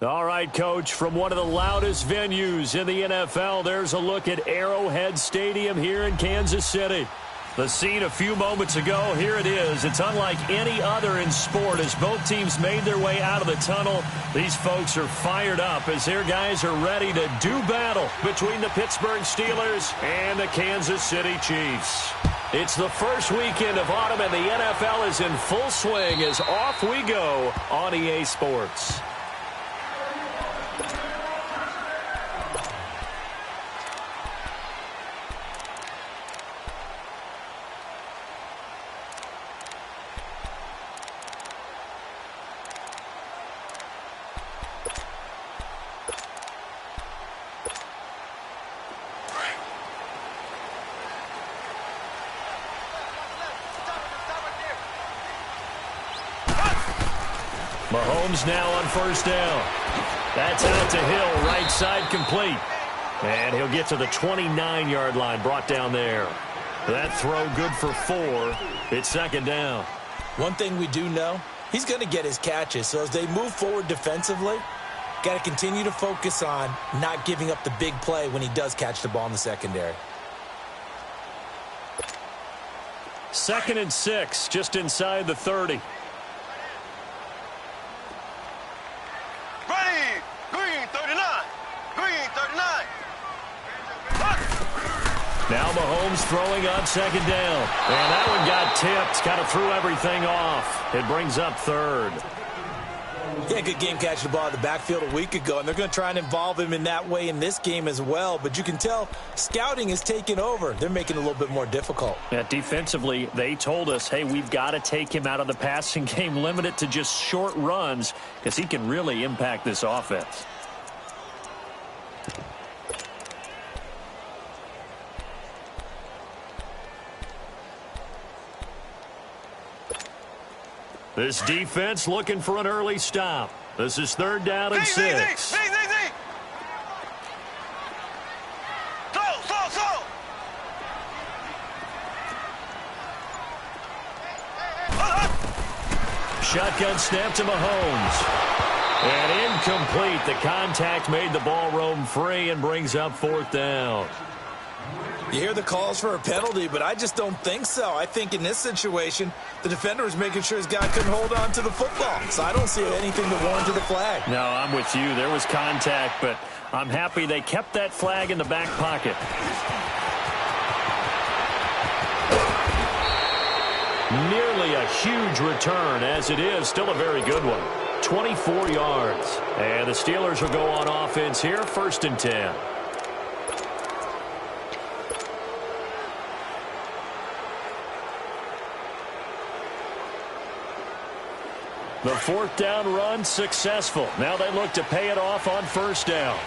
All right, Coach, from one of the loudest venues in the NFL, there's a look at Arrowhead Stadium here in Kansas City. The scene a few moments ago, here it is. It's unlike any other in sport as both teams made their way out of the tunnel. These folks are fired up as their guys are ready to do battle between the Pittsburgh Steelers and the Kansas City Chiefs. It's the first weekend of autumn and the NFL is in full swing as off we go on EA Sports. Mahomes now on first down. That's out to Hill, right side complete. And he'll get to the 29-yard line, brought down there. That throw good for 4. It's second down. One thing we do know, he's going to get his catches. So as they move forward defensively, got to continue to focus on not giving up the big play when he does catch the ball in the secondary. 2nd and 6, just inside the 30. Now Mahomes throwing on second down. And that one got tipped. Kind of threw everything off. It brings up 3rd. Yeah, good game catching the ball in the backfield a week ago, and they're going to try and involve him in that way in this game as well. But you can tell scouting is taking over. They're making it a little bit more difficult. Yeah, defensively, they told us, hey, we've got to take him out of the passing game, limit it to just short runs, because he can really impact this offense. This defense looking for an early stop. This is 3rd down and 6. Shotgun snap to Mahomes. And incomplete. The contact made the ball roam free and brings up 4th down. You hear the calls for a penalty, but I just don't think so. I think in this situation, the defender was making sure his guy couldn't hold on to the football. So I don't see anything to warrant the flag. No, I'm with you. There was contact, but I'm happy they kept that flag in the back pocket. Nearly a huge return, as it is still a very good one. 24 yards. And the Steelers will go on offense here, 1st and 10. The 4th down run successful. Now they look to pay it off on 1st down.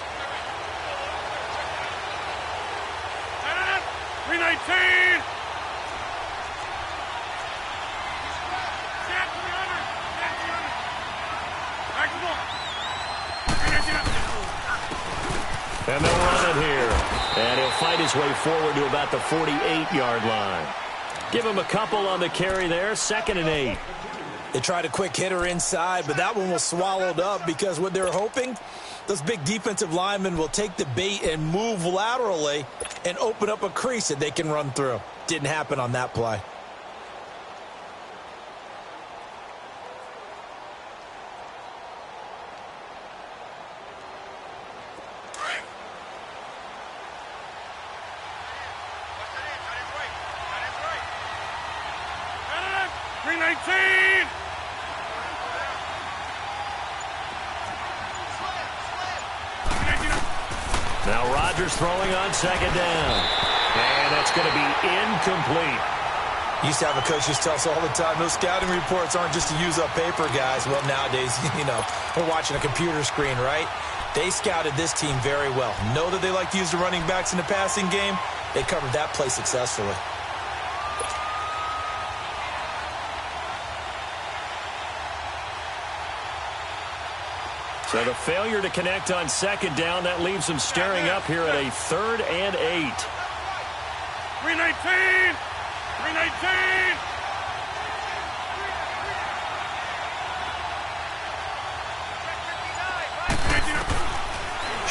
319. And they'll run it here. And he'll fight his way forward to about the 48-yard line. Give him a couple on the carry there. 2nd and 8. They tried a quick hitter inside, but that one was swallowed up because what they're hoping, those big defensive linemen will take the bait and move laterally and open up a crease that they can run through. Didn't happen on that play. Now Rodgers throwing on 2nd down. And that's going to be incomplete. Used to have a coach used to tell us all the time, those scouting reports aren't just to use up paper, guys. Well, nowadays, we're watching a computer screen, right? They scouted this team very well. Know that they like to use the running backs in the passing game. They covered that play successfully. So the failure to connect on 2nd down, that leaves them staring up here at a 3rd and 8. 319! 319!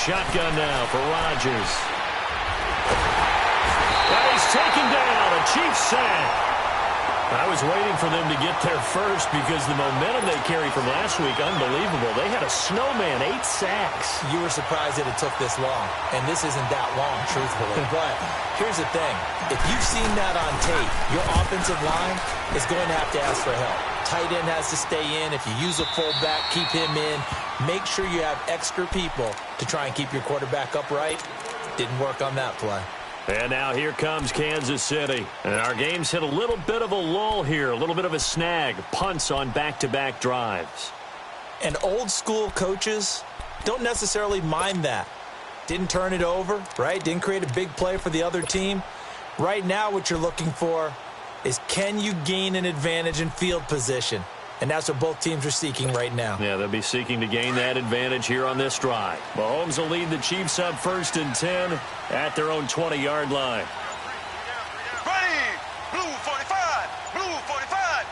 Shotgun now for Rodgers. And he's taken down. A Chiefs sack. I was waiting for them to get there first because the momentum they carried from last week, unbelievable. They had a snowman, 8 sacks. You were surprised that it took this long, and this isn't that long, truthfully. But here's the thing. If you've seen that on tape, your offensive line is going to have to ask for help. Tight end has to stay in. If you use a fullback, keep him in. Make sure you have extra people to try and keep your quarterback upright. Didn't work on that play. And now here comes Kansas City. And our game's hit a little bit of a lull here, a little bit of a snag. Punts on back-to-back drives. And old-school coaches don't necessarily mind that. Didn't turn it over, right? Didn't create a big play for the other team. Right now what you're looking for is, can you gain an advantage in field position? And that's what both teams are seeking right now. Yeah, they'll be seeking to gain that advantage here on this drive. Mahomes will lead the Chiefs up 1st and 10 at their own 20-yard line. Ready. Blue 45. Blue 45.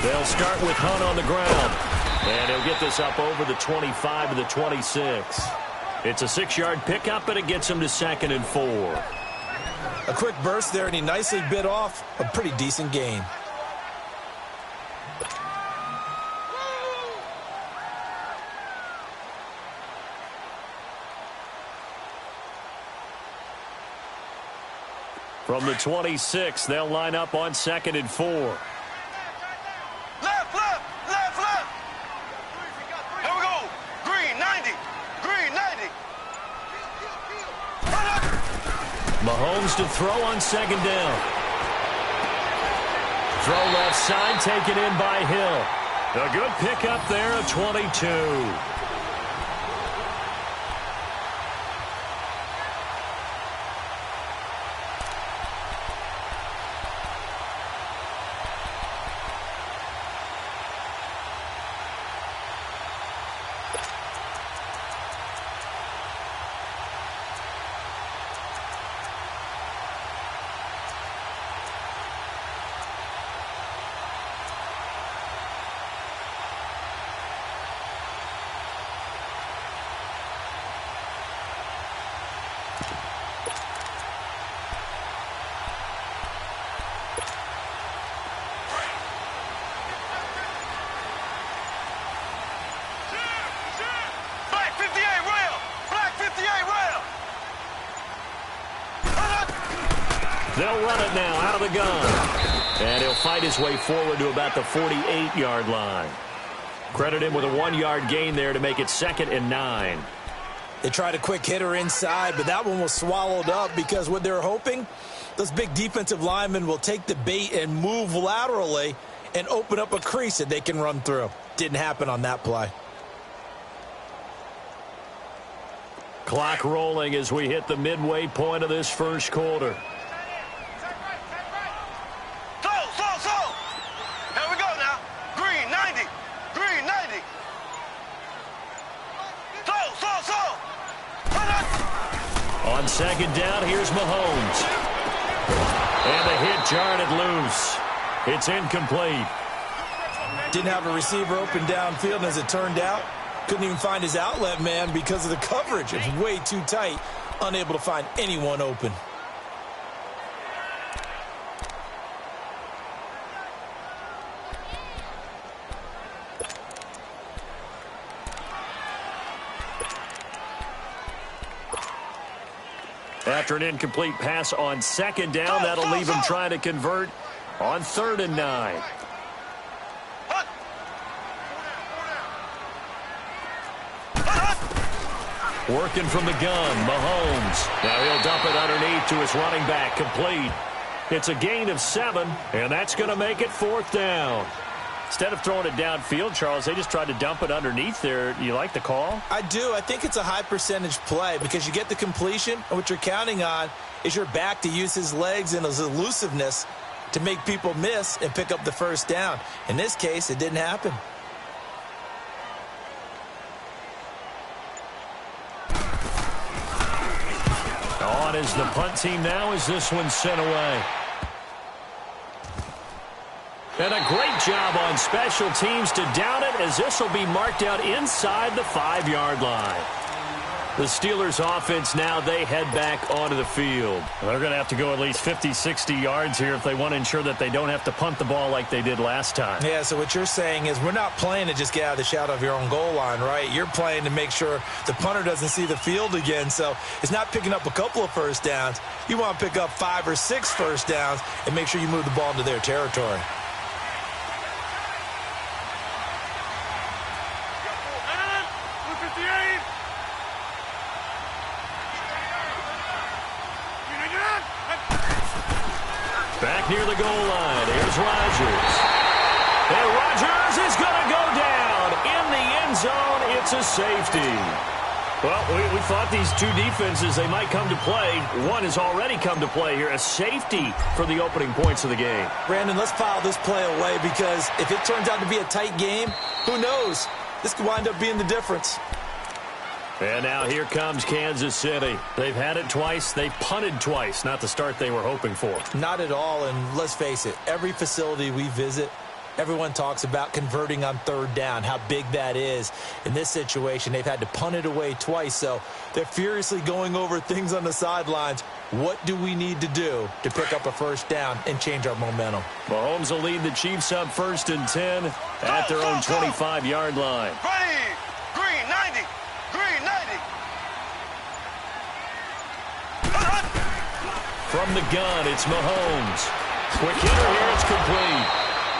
They'll start with Hunt on the ground. And he'll get this up over the 25 to the 26. It's a 6-yard pickup, and it gets him to 2nd and 4. A quick burst there, and he nicely bit off a pretty decent gain. From the 26, they'll line up on 2nd and 4. Left, left, left, left. Here we go. Green 90. Green 90. Mahomes to throw on 2nd down. Throw left side, taken in by Hill. A good pickup there, a 22. They'll run it now out of the gun. And he'll fight his way forward to about the 48-yard line. Credit him with a 1-yard gain there to make it 2nd and 9. They tried a quick hitter inside, but that one was swallowed up because what they're hoping, those big defensive linemen will take the bait and move laterally and open up a crease that they can run through. Didn't happen on that play. Clock rolling as we hit the midway point of this first quarter. On 2nd down, here's Mahomes. And the hit jarred it loose. It's incomplete. Didn't have a receiver open downfield, and as it turned out, couldn't even find his outlet man because of the coverage. It was way too tight, unable to find anyone open. After an incomplete pass on 2nd down, that'll leave him trying to convert on 3rd and 9. Working from the gun, Mahomes. Now he'll dump it underneath to his running back, complete. It's a gain of 7, and that's going to make it 4th down. Instead of throwing it downfield, Charles, they just tried to dump it underneath there. You like the call? I do. I think it's a high-percentage play because you get the completion, and what you're counting on is your back to use his legs and his elusiveness to make people miss and pick up the first down. In this case, it didn't happen. On is the punt team now as this one's sent away. And a great job on special teams to down it, as this will be marked out inside the 5-yard line. The Steelers offense now, they head back onto the field. They're going to have to go at least 50, 60 yards here if they want to ensure that they don't have to punt the ball like they did last time. Yeah, so what you're saying is we're not playing to just get out of the shadow of your own goal line, right? You're playing to make sure the punter doesn't see the field again. So it's not picking up a couple of first downs. You want to pick up 5 or 6 first downs and make sure you move the ball into their territory. Back near the goal line, here's Rodgers. And Rodgers is going to go down. In the end zone, it's a safety. Well, we thought these two defenses, they might come to play. One has already come to play here, a safety for the opening points of the game. Brandon, let's file this play away, because if it turns out to be a tight game, who knows? This could wind up being the difference. And now here comes Kansas City. They've had it twice. They've punted twice. Not the start they were hoping for. Not at all, and let's face it, every facility we visit, everyone talks about converting on third down, how big that is. In this situation, they've had to punt it away twice, so they're furiously going over things on the sidelines. What do we need to do to pick up a first down and change our momentum? Mahomes will lead the Chiefs up 1st and 10 at their own 25-yard line. Ready. Green 90. Green 90. From the gun, it's Mahomes. Quick hitter here, it's complete.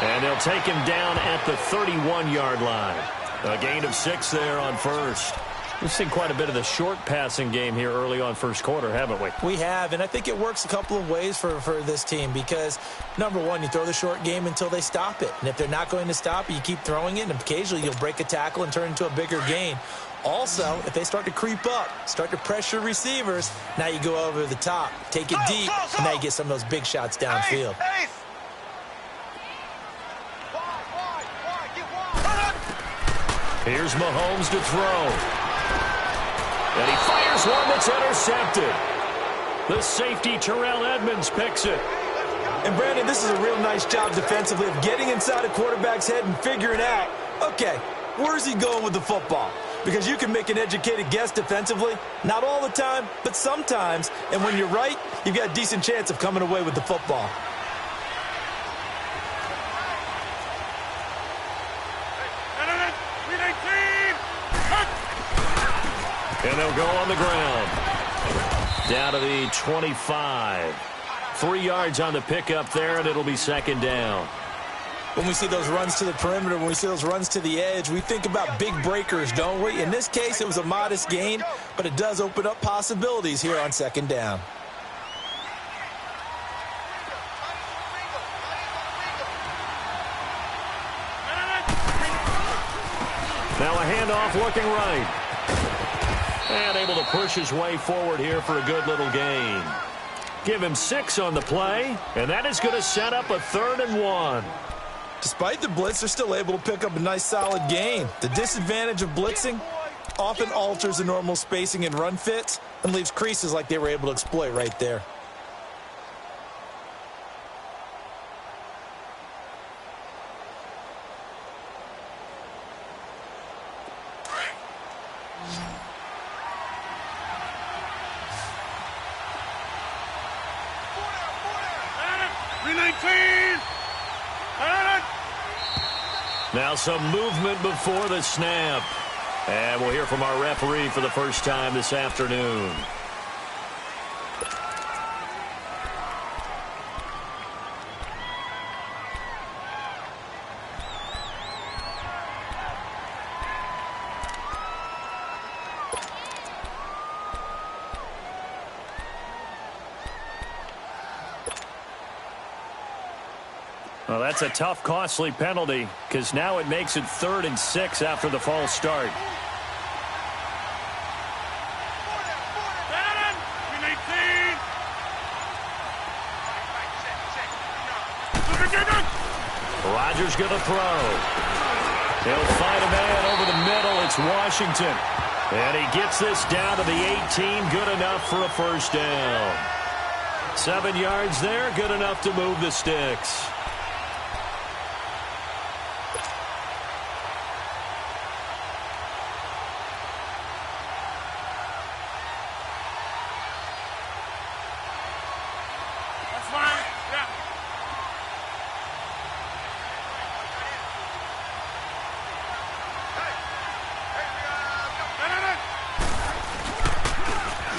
And they'll take him down at the 31-yard line. A gain of 6 there on first. We've seen quite a bit of the short passing game here early on first quarter, haven't we? We have, and I think it works a couple of ways for this team, because, number one, you throw the short game until they stop it. And if they're not going to stop it, you keep throwing it, and occasionally you'll break a tackle and turn into a bigger gain. Also, if they start to creep up, start to pressure receivers, now you go over the top, take it deep, and now you get some of those big shots downfield. Here's Mahomes to throw. And he fires one that's intercepted. The safety, Terrell Edmonds, picks it. And, Brandon, this is a real nice job defensively of getting inside a quarterback's head and figuring out, okay, where's he going with the football? Because you can make an educated guess defensively, not all the time, but sometimes. And when you're right, you've got a decent chance of coming away with the football. And they'll go on the ground. Down to the 25. 3 yards on the pickup there, and it'll be 2nd down. When we see those runs to the perimeter, when we see those runs to the edge, we think about big breakers, don't we? In this case, it was a modest gain, but it does open up possibilities here on 2nd down. Now a handoff looking right. And able to push his way forward here for a good little gain. Give him 6 on the play, and that is going to set up a 3rd and 1. Despite the blitz, they're still able to pick up a nice solid gain. The disadvantage of blitzing often alters the normal spacing and run fits and leaves creases like they were able to exploit right there. Now some movement before the snap. And we'll hear from our referee for the first time this afternoon. Well, that's a tough, costly penalty, because now it makes it 3rd and 6 after the false start. Rodgers going to throw. He'll find a man over the middle. It's Washington. And he gets this down to the 18. Good enough for a first down. 7 yards there. Good enough to move the sticks.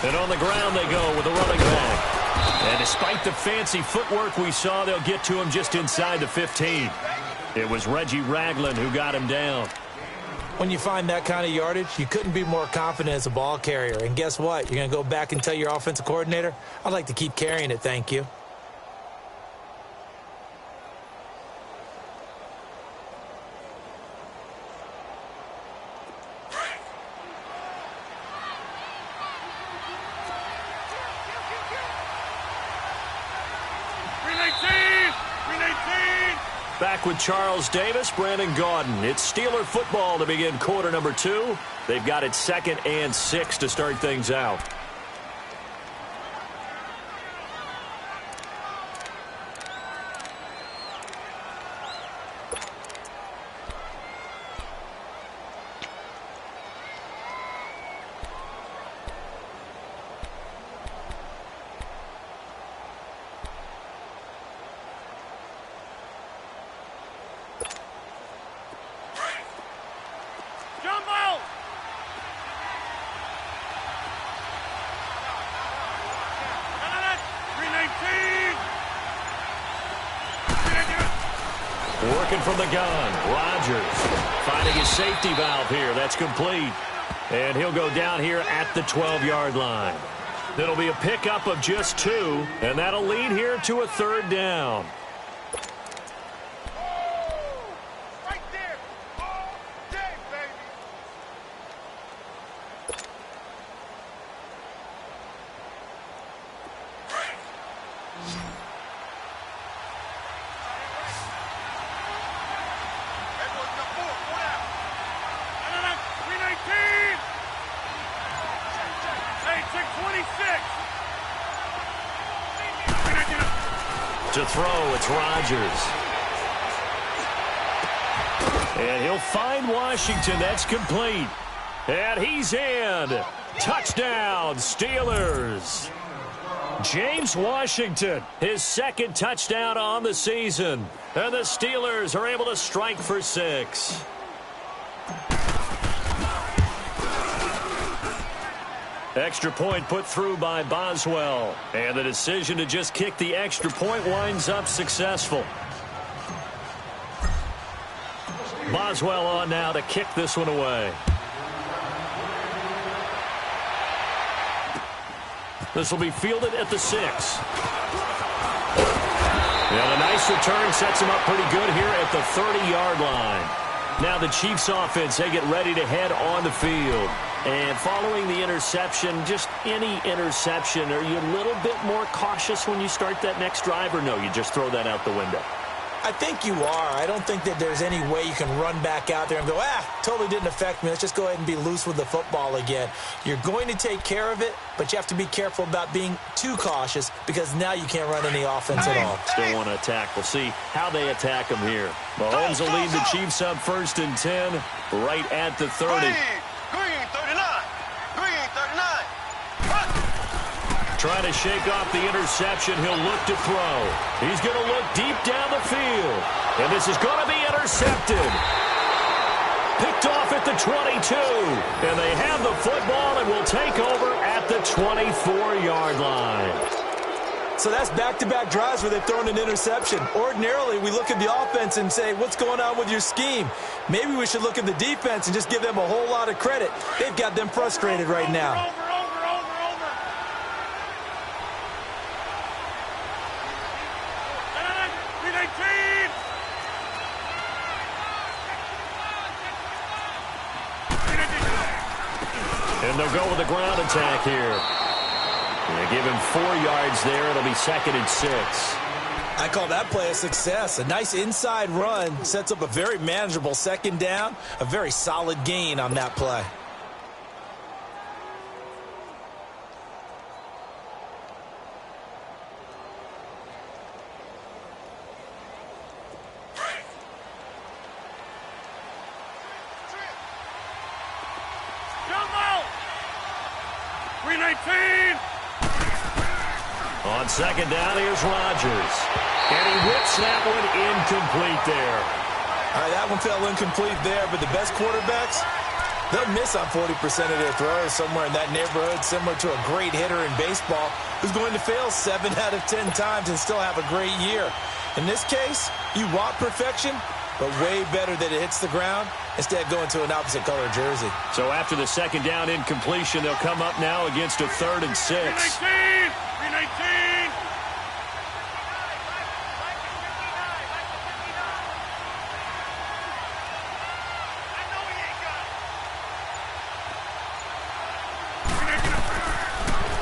And on the ground they go with a running back. And despite the fancy footwork we saw, they'll get to him just inside the 15. It was Reggie Ragland who got him down. When you find that kind of yardage, you couldn't be more confident as a ball carrier. And guess what? You're going to go back and tell your offensive coordinator, I'd like to keep carrying it, thank you. Back with Charles Davis, Brandon Gaudin. It's Steeler football to begin quarter number 2. They've got it 2nd and 6 to start things out. Working from the gun, Rodgers finding his safety valve here. That's complete. And he'll go down here at the 12-yard line. It'll be a pickup of just 2, and that'll lead here to a 3rd down. Right there. All day, baby. To throw, it's Rodgers. And he'll find Washington. That's complete. And he's in. Touchdown, Steelers. James Washington, his 2nd touchdown on the season. And the Steelers are able to strike for 6. Extra point put through by Boswell. And the decision to just kick the extra point winds up successful. Boswell on now to kick this one away. This will be fielded at the 6. And a nice return sets him up pretty good here at the 30-yard line. Now the Chiefs offense, they get ready to head on the field. And following the interception, just any interception, are you a little bit more cautious when you start that next drive, or no, you just throw that out the window? I think you are. I don't think that there's any way you can run back out there and go, totally didn't affect me. Let's just go ahead and be loose with the football again. You're going to take care of it, but you have to be careful about being too cautious because now you can't run any offense at all. Still want to attack. We'll see how they attack them here. Mahomes will lead the Chiefs up 1st and 10 right at the 30. Green 39. Green 39. Trying to shake off the interception. He'll look to throw. He's going to look deep down the field. And this is going to be intercepted. Picked off at the 22. And they have the football and will take over at the 24-yard line. So that's back-to-back drives where they've thrown an interception. Ordinarily, we look at the offense and say, what's going on with your scheme? Maybe we should look at the defense and just give them a whole lot of credit. They've got them frustrated right now. And they'll go with the ground attack here. They give him 4 yards there. It'll be 2nd and 6. I call that play a success. A nice inside run sets up a very manageable 2nd down. A very solid gain on that play. On 2nd down, here's Rodgers. And he whips that one incomplete there. All right, that one fell incomplete there, but the best quarterbacks, They'll miss on 40% of their throws somewhere in that neighborhood, similar to a great hitter in baseball who's going to fail 7 out of 10 times and still have a great year. In this case, you want perfection, but way better that it hits the ground instead of going to an opposite color jersey. So after the second down incompletion, they'll come up now against a 3rd and 6. 319!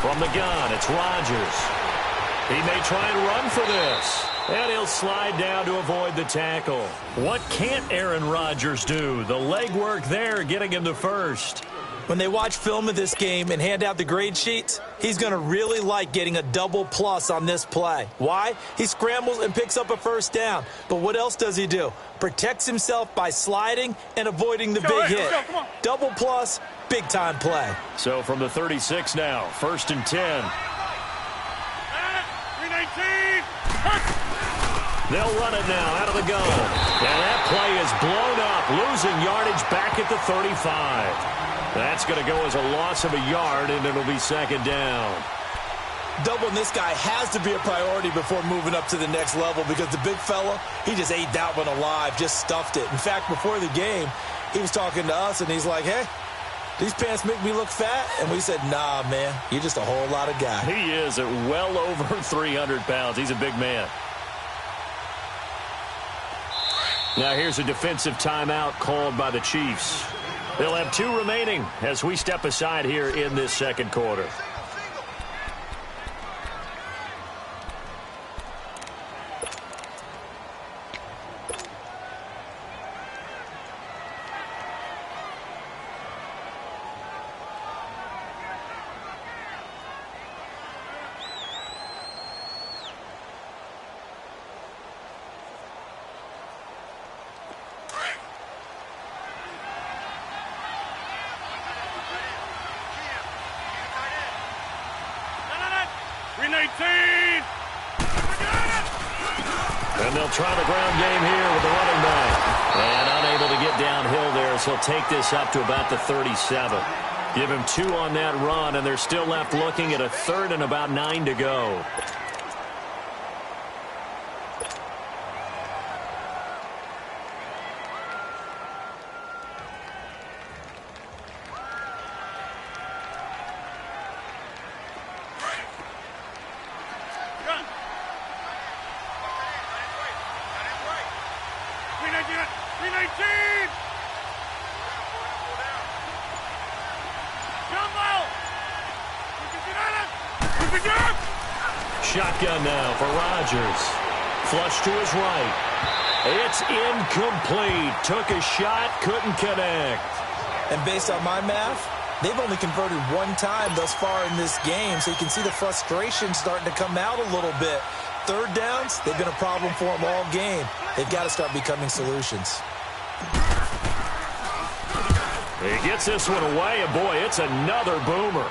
From the gun, it's Rodgers. He may try and run for this. And he'll slide down to avoid the tackle. What can't Aaron Rodgers do? The legwork there getting him to first. When they watch film of this game and hand out the grade sheets, he's going to really like getting a double plus on this play. Why? He scrambles and picks up a first down. But what else does he do? Protects himself by sliding and avoiding the big hit. Double plus, big-time play. So from the 36 now, 1st and 10. 319! They'll run it now out of the gun. And that play is blown up, losing yardage back at the 35. That's going to go as a loss of a yard, and it'll be 2nd down. Doubling this guy has to be a priority before moving up to the next level because the big fella, he just ate that one alive, just stuffed it. In fact, before the game, he was talking to us, and he's like, hey, these pants make me look fat? And we said, nah, man, you're just a whole lot of guy. He is at well over 300 pounds. He's a big man. Now here's a defensive timeout called by the Chiefs. They'll have 2 remaining as we step aside here in this 2nd quarter. And they'll try the ground game here with the running back. And unable to get downhill there, so he'll take this up to about the 37. Give him 2 on that run, and they're still left looking at a 3rd and about 9 to go. Shotgun now for Rodgers. Flush to his right. It's incomplete. Took a shot, couldn't connect. And based on my math, they've only converted 1 time thus far in this game, so you can see the frustration starting to come out a little bit. 3rd downs, they've been a problem for them all game. They've got to start becoming solutions. He gets this one away, and boy, it's another boomer.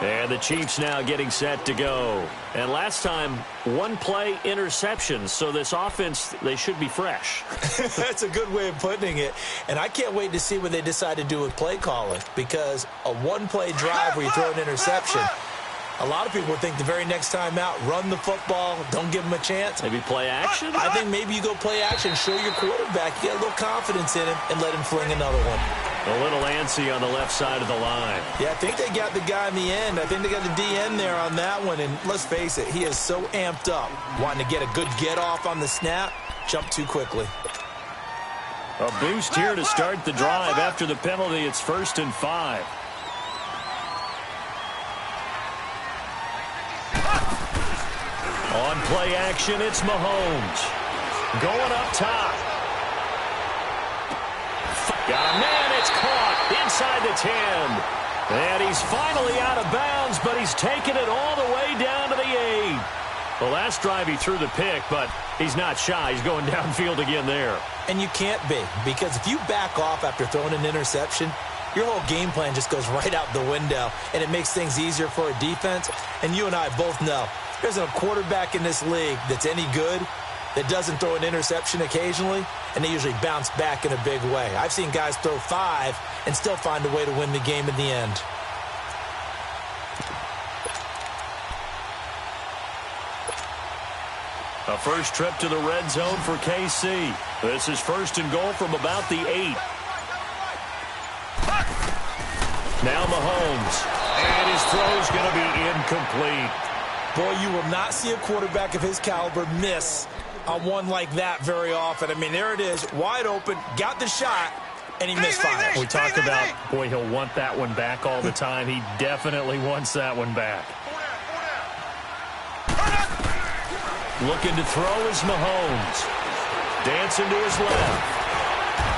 And the Chiefs now getting set to go. And last time, 1 play interception. So this offense, they should be fresh. That's a good way of putting it. And I can't wait to see what they decide to do with play calling. Because a 1-play drive where you throw an interception, a lot of people think the very next time out, run the football, don't give him a chance. Maybe play action? I think maybe you go play action, show your quarterback, you get a little confidence in him, and let him fling another one. A little antsy on the left side of the line. Yeah, I think they got the guy in the end. I think they got the DN there on that one. And let's face it, he is so amped up, wanting to get a good get-off on the snap, jump too quickly. A boost here to start the drive. After the penalty, it's 1st and 5. On play action, it's Mahomes. Going up top. Got a man, it's caught inside the 10. And he's finally out of bounds, but he's taken it all the way down to the 8. The last drive he threw the pick, but he's not shy. He's going downfield again there. And you can't be, because if you back off after throwing an interception, your whole game plan just goes right out the window, and it makes things easier for a defense. And you and I both know, there's a quarterback in this league that's any good, that doesn't throw an interception occasionally, and they usually bounce back in a big way. I've seen guys throw 5 and still find a way to win the game in the end. A first trip to the red zone for KC. This is first and goal from about the 8. Now Mahomes. And his throw's going to be incomplete. Boy, you will not see a quarterback of his caliber miss on one like that very often. I mean, there it is, wide open, got the shot, and he misfired. We talked about, boy, he'll want that one back all the time. He definitely wants that one back. Looking to throw is Mahomes. Dancing to his left.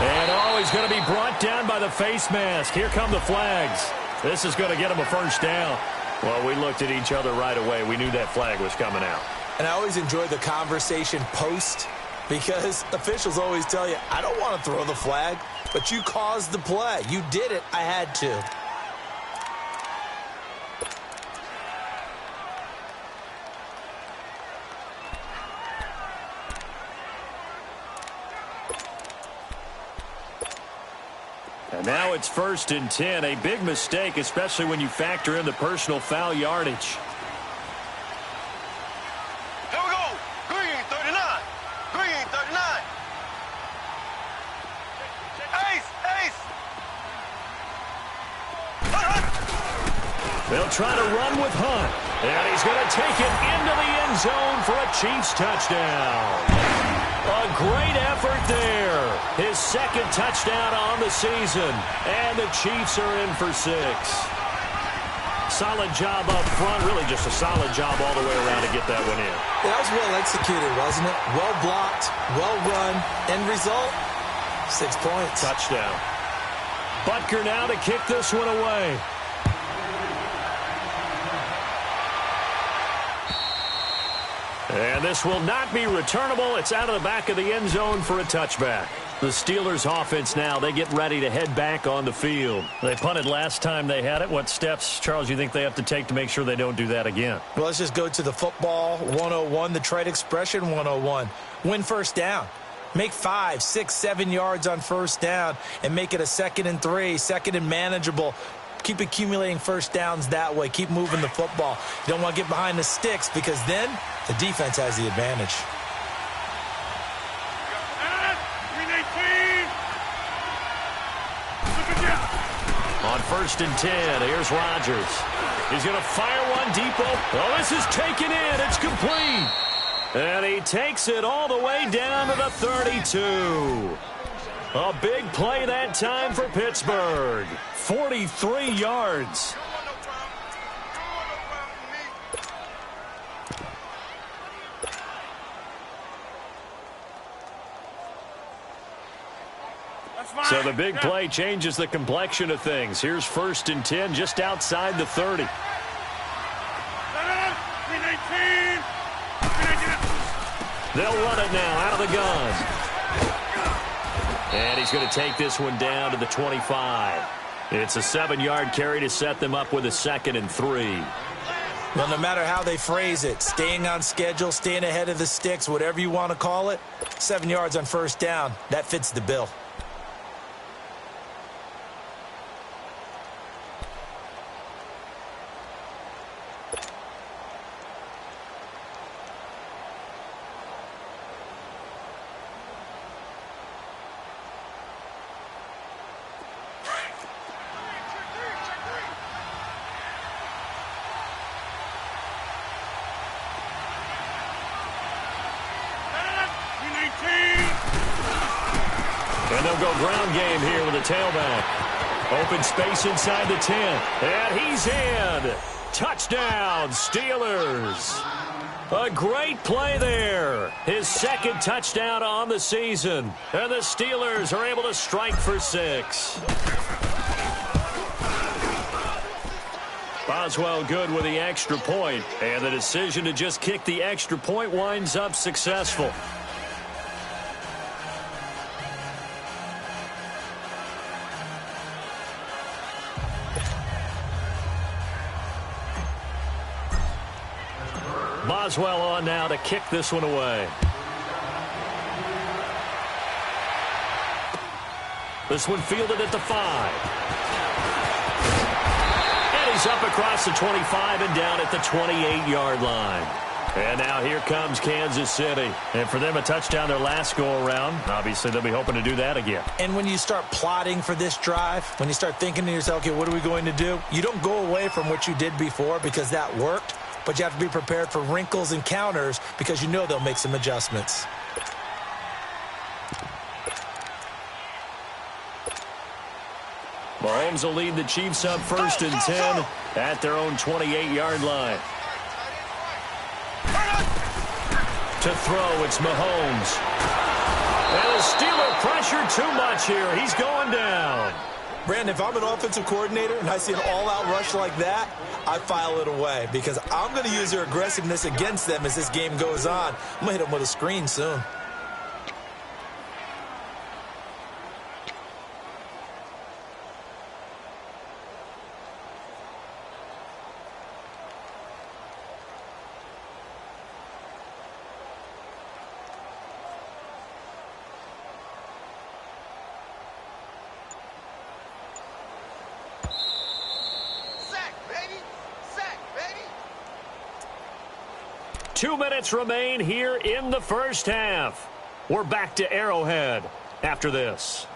And, oh, he's going to be brought down by the face mask. Here come the flags. This is going to get him a first down. Well, we looked at each other right away. We knew that flag was coming out. And I always enjoy the conversation post because officials always tell you, I don't want to throw the flag, but you caused the play. You did it. I had to. And now it's first and 10. A big mistake, especially when you factor in the personal foul yardage. Here we go. Green, 39. Green, 39. Ace, ace. They'll try to run with Hunt. And he's going to take it into the end zone for a Chiefs touchdown. A great effort there. His second touchdown on the season. And the Chiefs are in for 6. Solid job up front. Really just a solid job all the way around to get that one in. That was well executed, wasn't it? Well blocked, well run. End result, 6 points. Touchdown. Butker now to kick this one away. And this will not be returnable. It's out of the back of the end zone for a touchback. The Steelers offense now, they get ready to head back on the field. They punted last time they had it. What steps, Charles, you think they have to take to make sure they don't do that again? Well, let's just go to the football 101, the trade expression 101. Win first down. Make 5, 6, 7 yards on first down and make it a 2nd and 3, 2nd and manageable. Keep accumulating first downs that way. Keep moving the football. You don't want to get behind the sticks because then the defense has the advantage. On first and 10, here's Rodgers. He's going to fire one deep. Oh, this is taken in. It's complete. And he takes it all the way down to the 32. A big play that time for Pittsburgh. 43 yards. So the big play changes the complexion of things. Here's first and 10 just outside the 30. They'll run it now out of the gun. And he's going to take this one down to the 25. It's a 7-yard carry to set them up with a 2nd and 3. Well, no matter how they phrase it, staying on schedule, staying ahead of the sticks, whatever you want to call it, 7 yards on first down, that fits the bill. And they'll go ground game here with a tailback. Open space inside the 10. And he's in. Touchdown, Steelers. A great play there. His 2nd touchdown on the season. And the Steelers are able to strike for 6. Boswell good with the extra point. And the decision to just kick the extra point winds up successful. Boswell on now to kick this one away. This one fielded at the 5. And he's up across the 25 and down at the 28-yard line. And now here comes Kansas City. And for them, a touchdown their last go-around. Obviously, they'll be hoping to do that again. And when you start plotting for this drive, when you start thinking to yourself, okay, what are we going to do? You don't go away from what you did before because that worked, but you have to be prepared for wrinkles and counters because you know they'll make some adjustments. Mahomes will lead the Chiefs up 1st and 10 at their own 28-yard line. To throw, it's Mahomes. And the Steeler pressure too much here. He's going down. Brandon, if I'm an offensive coordinator and I see an all-out rush like that, I file it away because I'm going to use their aggressiveness against them as this game goes on. I'm going to hit them with a screen soon. Sack, baby. Sack, baby. 2 minutes remain here in the first half. We're back to Arrowhead after this.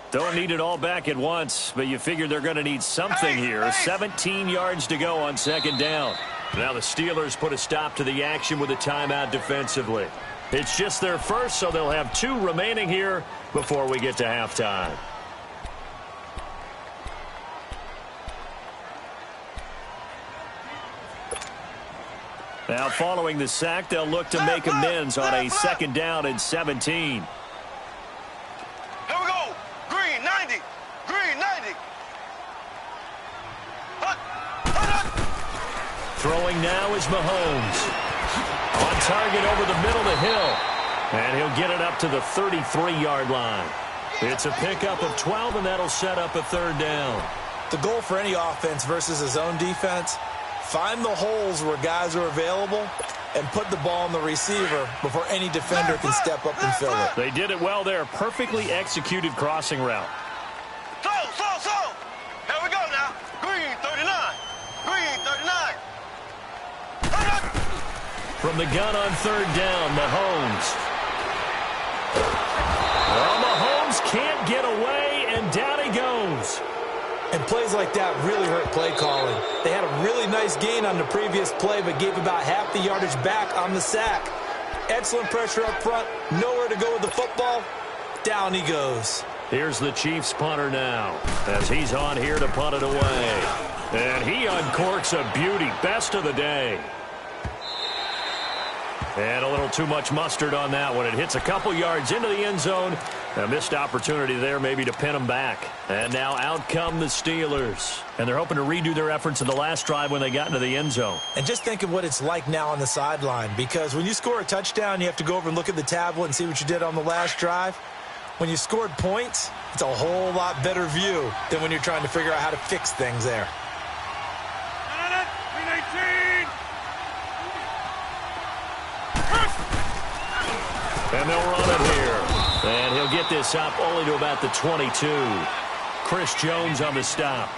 Don't need it all back at once, but you figure they're going to need something here. 17 yards to go on 2nd down. Now the Steelers put a stop to the action with a timeout defensively. It's just their first, so they'll have 2 remaining here before we get to halftime. Now following the sack, they'll look to make amends on a 2nd down and 17. Here we go. Green, 90. Green, 90. Hut, hut, hut. Throwing now is Mahomes. On target over the middle of the hill. And he'll get it up to the 33-yard line. It's a pickup of 12, and that'll set up a 3rd down. The goal for any offense versus a zone defense, find the holes where guys are available and put the ball on the receiver before any defender can step up and fill it. They did it well there. Perfectly executed crossing route. Slow, slow, slow. Here we go now. Green, 39. Green, 39. Hut, hut. From the gun on 3rd down, Mahomes. Well, Mahomes can't get away, and down he goes. And plays like that really hurt play calling. They had a really nice gain on the previous play, but gave about half the yardage back on the sack. Excellent pressure up front. Nowhere to go with the football. Down he goes. Here's the Chiefs punter now, as he's on here to punt it away. And he uncorks a beauty. Best of the day. And a little too much mustard on that one. It hits a couple yards into the end zone. A missed opportunity there maybe to pin them back. And now out come the Steelers. And they're hoping to redo their efforts in the last drive when they got into the end zone. And just think of what it's like now on the sideline. Because when you score a touchdown, you have to go over and look at the tablet and see what you did on the last drive. When you scored points, it's a whole lot better view than when you're trying to figure out how to fix things there. And they'll run it here. And he'll get this up only to about the 22. Chris Jones on the stop.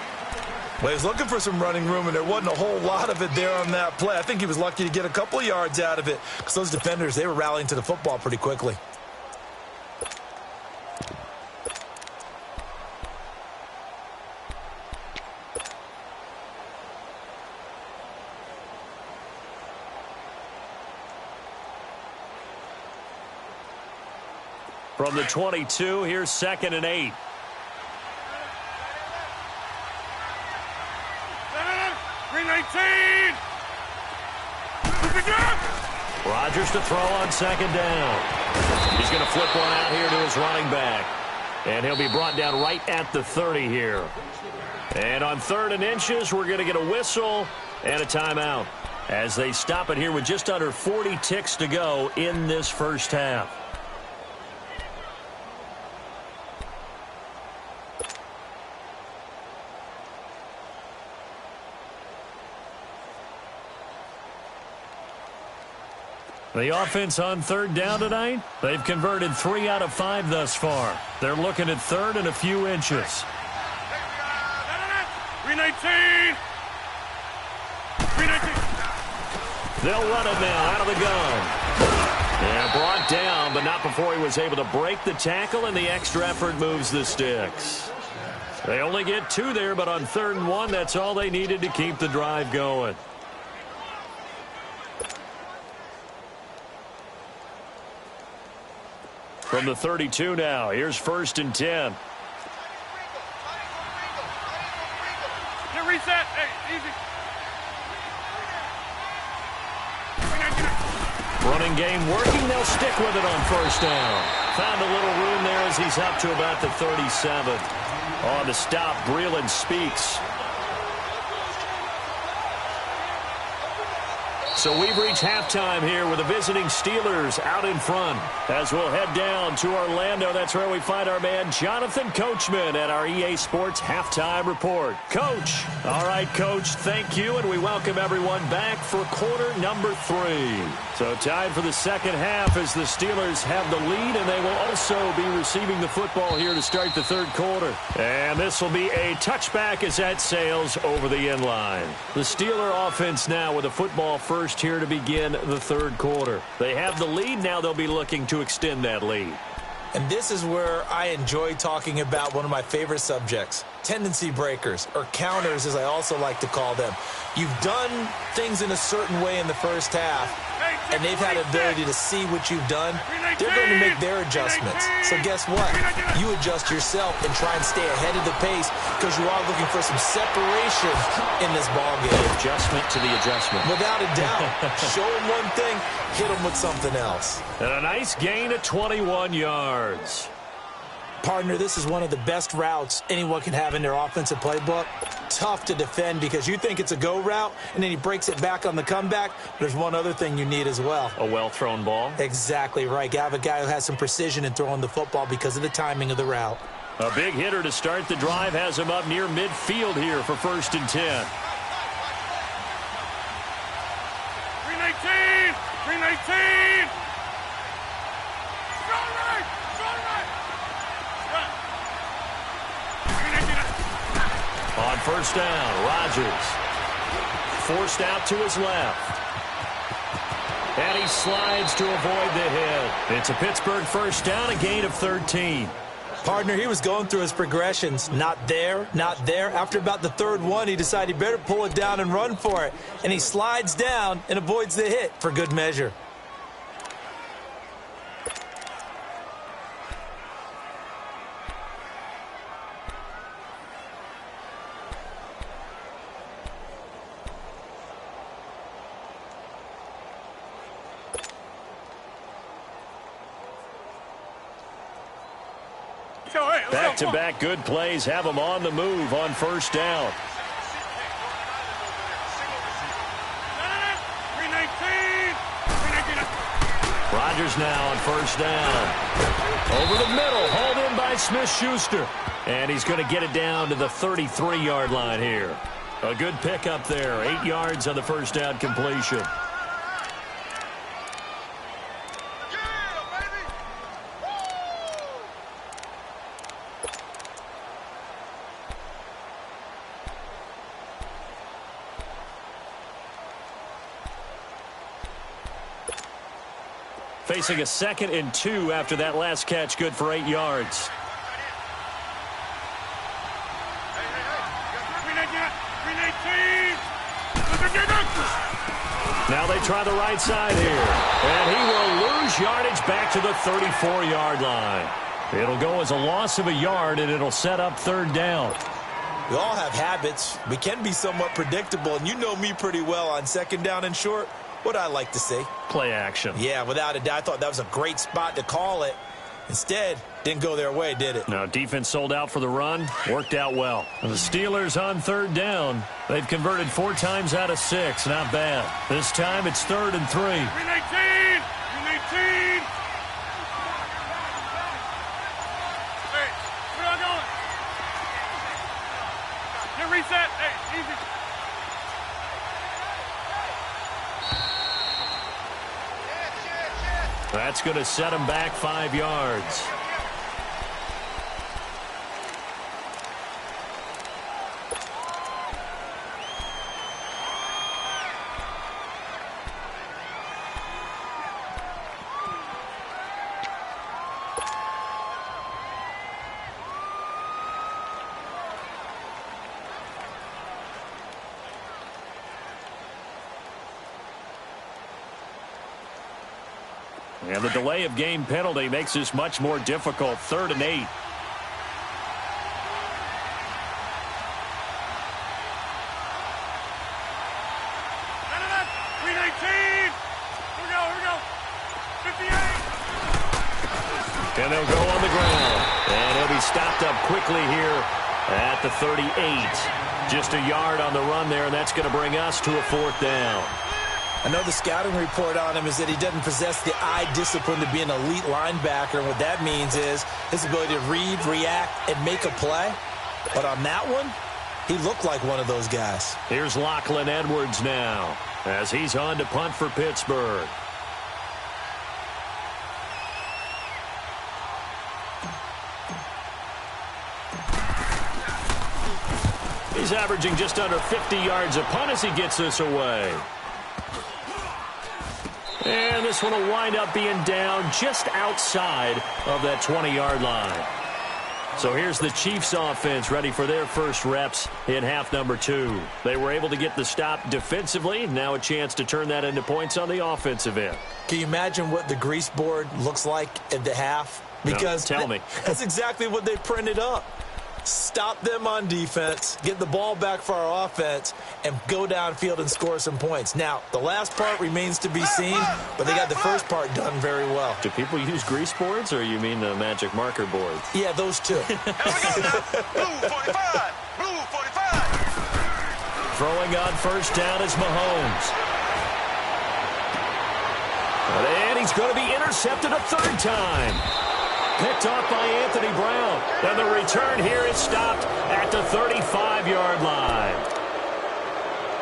Well, he was looking for some running room, and there wasn't a whole lot of it there on that play. I think he was lucky to get a couple of yards out of it because those defenders, they were rallying to the football pretty quickly. From the 22, here's 2nd and 8. Green 19. Rodgers to throw on 2nd down. He's going to flip one out here to his running back. And he'll be brought down right at the 30 here. And on 3rd and inches, we're going to get a whistle and a timeout as they stop it here with just under 40 ticks to go in this first half. The offense on third down tonight, they've converted 3 out of 5 thus far. They're looking at third and a few inches. 319. 319. They'll run it now out of the gun. And brought down, but not before he was able to break the tackle, and the extra effort moves the sticks. They only get 2 there, but on 3rd and 1, that's all they needed to keep the drive going. From the 32 now, here's 1st and 10. Get reset. Hey, easy. Running game working. They'll stick with it on 1st down. Found a little room there as he's up to about the 37. On the stop, Breeland speaks. So we've reached halftime here with the visiting Steelers out in front. As we'll head down to Orlando, that's where we find our man Jonathan Coachman at our EA Sports Halftime Report. Coach. All right, Coach, thank you, and we welcome everyone back for quarter number 3. So time for the second half as the Steelers have the lead, and they will also be receiving the football here to start the 3rd quarter. And this will be a touchback as that sails over the end line. The Steeler offense now with the football first here to begin the 3rd quarter. They have the lead. Now they'll be looking to extend that lead. And this is where I enjoy talking about one of my favorite subjects, tendency breakers, or counters as I also like to call them. You've done things in a certain way in the first half, and they've had the ability to see what you've done. They're going to make their adjustments. So guess what? You adjust yourself and try and stay ahead of the pace because you are looking for some separation in this ballgame. Adjustment to the adjustment. Without a doubt. Show them one thing, hit them with something else. And a nice gain of 21 yards. Partner, this is one of the best routes anyone can have in their offensive playbook. Tough to defend because you think it's a go route, and then he breaks it back on the comeback. There's one other thing you need as well. A well-thrown ball. Exactly right. You have a guy who has some precision in throwing the football because of the timing of the route. A big hitter to start the drive has him up near midfield here for 1st and 10. 319. 319. On 1st down, Rodgers forced out to his left. And he slides to avoid the hit. It's a Pittsburgh 1st down, a gain of 13. Partner, he was going through his progressions. Not there, not there. After about the 3rd one, he decided he better pull it down and run for it. And he slides down and avoids the hit for good measure. Back-to-back good plays have them on the move on 1st down. Rodgers now on 1st down. Over the middle, hauled in by Smith-Schuster. And he's going to get it down to the 33-yard line here. A good pickup there, 8 yards on the 1st down completion. Facing a 2nd and 2 after that last catch, good for 8 yards. Now they try the right side here. And he will lose yardage back to the 34-yard line. It'll go as a loss of a yard, and it'll set up 3rd down. We all have habits. We can be somewhat predictable, and you know me pretty well on 2nd down and short. What I like to see. Play action. Yeah, without a doubt. I thought that was a great spot to call it. Instead, didn't go their way, did it? No, defense sold out for the run. Worked out well. And the Steelers on 3rd down. They've converted 4 times out of 6. Not bad. This time it's 3rd and 3. 319. 319. Hey, where y'all going? Get reset. Hey, easy. That's going to set him back 5 yards. And the delay of game penalty makes this much more difficult. 3rd and 8. 319. Here we go. 58. And they'll go on the ground. And he'll be stopped up quickly here at the 38. Just a yard on the run there, and that's going to bring us to a 4th down. I know the scouting report on him is that he doesn't possess the eye discipline to be an elite linebacker. And what that means is his ability to read, react, and make a play. But on that one, he looked like one of those guys. Here's Lachlan Edwards now as he's on to punt for Pittsburgh. He's averaging just under 50 yards a punt as he gets this away. And this one will wind up being down just outside of that 20-yard line. So here's the Chiefs offense ready for their first reps in half number 2. They were able to get the stop defensively. Now a chance to turn that into points on the offensive end. Can you imagine what the grease board looks like at the half? Because no, tell me. That's exactly what they printed up. Stop them on defense, get the ball back for our offense, and go downfield and score some points. Now, the last part remains to be seen, but they got the first part done very well. Do people use grease boards, or you mean the magic marker boards? Yeah, those two. Here we go now. Blue 45. Blue 45. Throwing on first down is Mahomes. And he's going to be intercepted a 3rd time. Picked off by Anthony Brown. And the return here is stopped at the 35-yard line.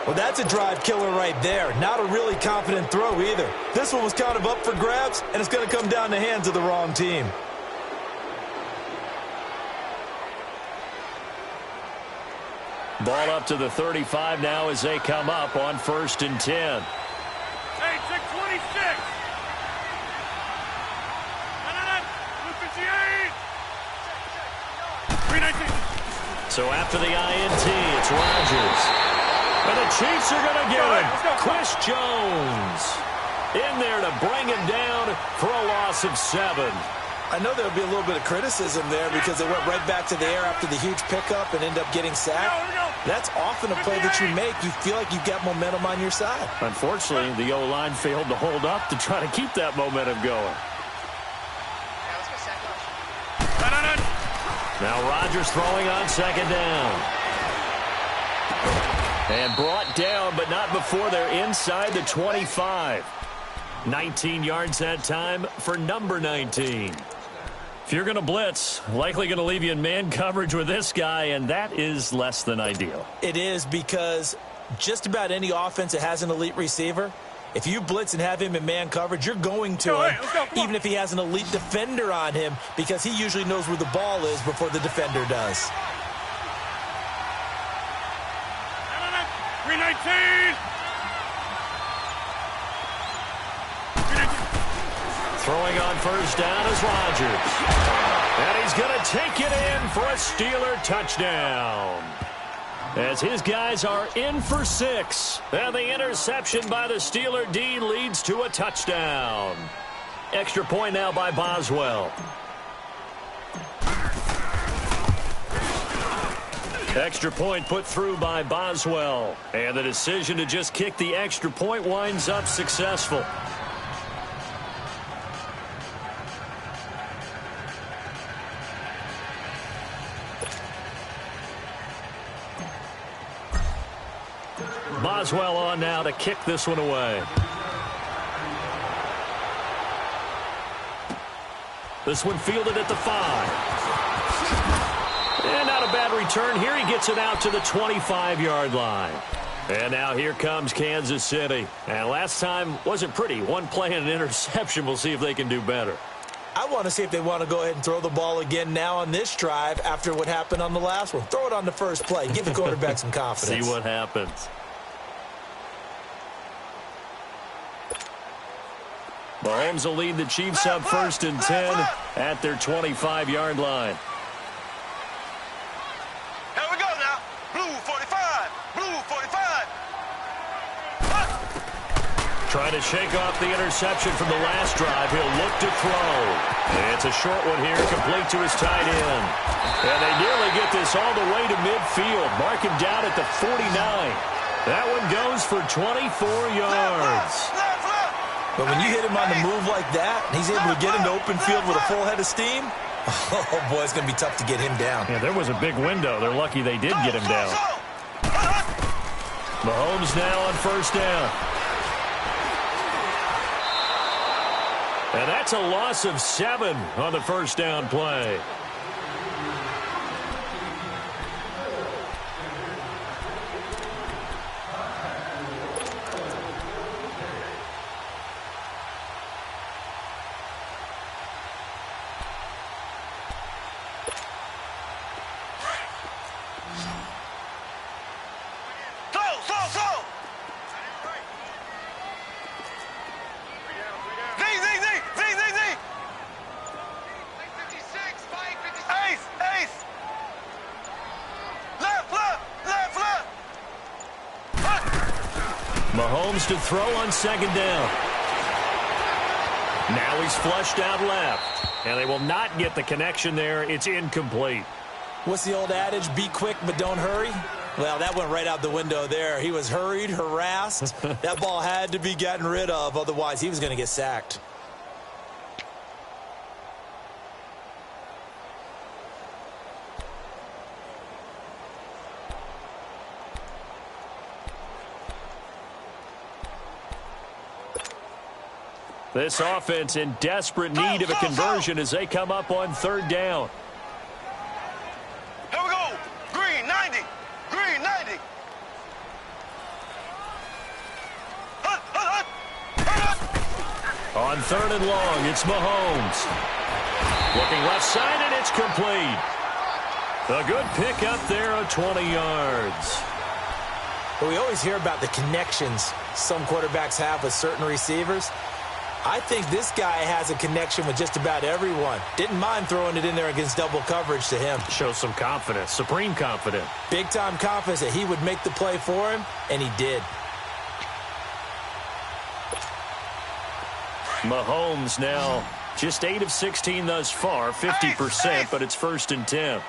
Well, that's a drive killer right there. Not a really confident throw either. This one was kind of up for grabs, and it's going to come down the hands of the wrong team. Ball up to the 35 now as they come up on 1st and 10. Hey, check 26. So after the INT, it's Rodgers. And the Chiefs are going to get him. Chris Jones in there to bring him down for a loss of 7. I know there'll be a little bit of criticism there because they went right back to the air after the huge pickup and end up getting sacked. That's often a play that you make. You feel like you've got momentum on your side. Unfortunately, the O-line failed to hold up to try to keep that momentum going. Now Rodgers throwing on 2nd down. And brought down, but not before they're inside the 25. 19 yards that time for number 19. If you're going to blitz, likely going to leave you in man coverage with this guy, and that is less than ideal. It is because just about any offense that has an elite receiver, if you blitz and have him in man coverage, you're going to him, even if he has an elite defender on him, because he usually knows where the ball is before the defender does. 319. Throwing on first down is Rodgers. And he's going to take it in for a Steeler touchdown. As his guys are in for 6. And the interception by the Steeler D leads to a touchdown. Extra point now by Boswell. Extra point put through by Boswell. And the decision to just kick the extra point winds up successful. Boswell on now to kick this one away. This one fielded at the 5. And not a bad return here. He gets it out to the 25-yard line. And now here comes Kansas City. And last time wasn't pretty. One play and an interception. We'll see if they can do better. I want to see if they want to go ahead and throw the ball again now on this drive after what happened on the last one. Throw it on the first play. Give the quarterback some confidence. See what happens. Mahomes will lead the Chiefs up 1st and 10 at their 25-yard line. Here we go now. Blue 45. Blue 45. Trying to shake off the interception from the last drive. He'll look to throw. It's a short one here, complete to his tight end. And they nearly get this all the way to midfield. Mark him down at the 49. That one goes for 24 yards. But when you hit him on the move like that, and he's able to get into open field with a full head of steam, oh, boy, it's going to be tough to get him down. Yeah, there was a big window. They're lucky they did get him down. Mahomes now on 1st down. And that's a loss of 7 on the 1st down play. Mahomes to throw on 2nd down. Now he's flushed out left. And they will not get the connection there. It's incomplete. What's the old adage? Be quick, but don't hurry. Well, that went right out the window there. He was hurried, harassed. That ball had to be gotten rid of. Otherwise, he was going to get sacked. This offense in desperate need of a conversion as they come up on 3rd down. Here we go. Green 90. Green 90. On 3rd and long, it's Mahomes. Looking left side, and it's complete. A good pick up there of 20 yards. But we always hear about the connections some quarterbacks have with certain receivers. I think this guy has a connection with just about everyone. Didn't mind throwing it in there against double coverage to him. Shows some confidence, supreme confidence. Big-time confidence that he would make the play for him, and he did. Mahomes now just 8 of 16 thus far, 50%, but it's 1st and 10.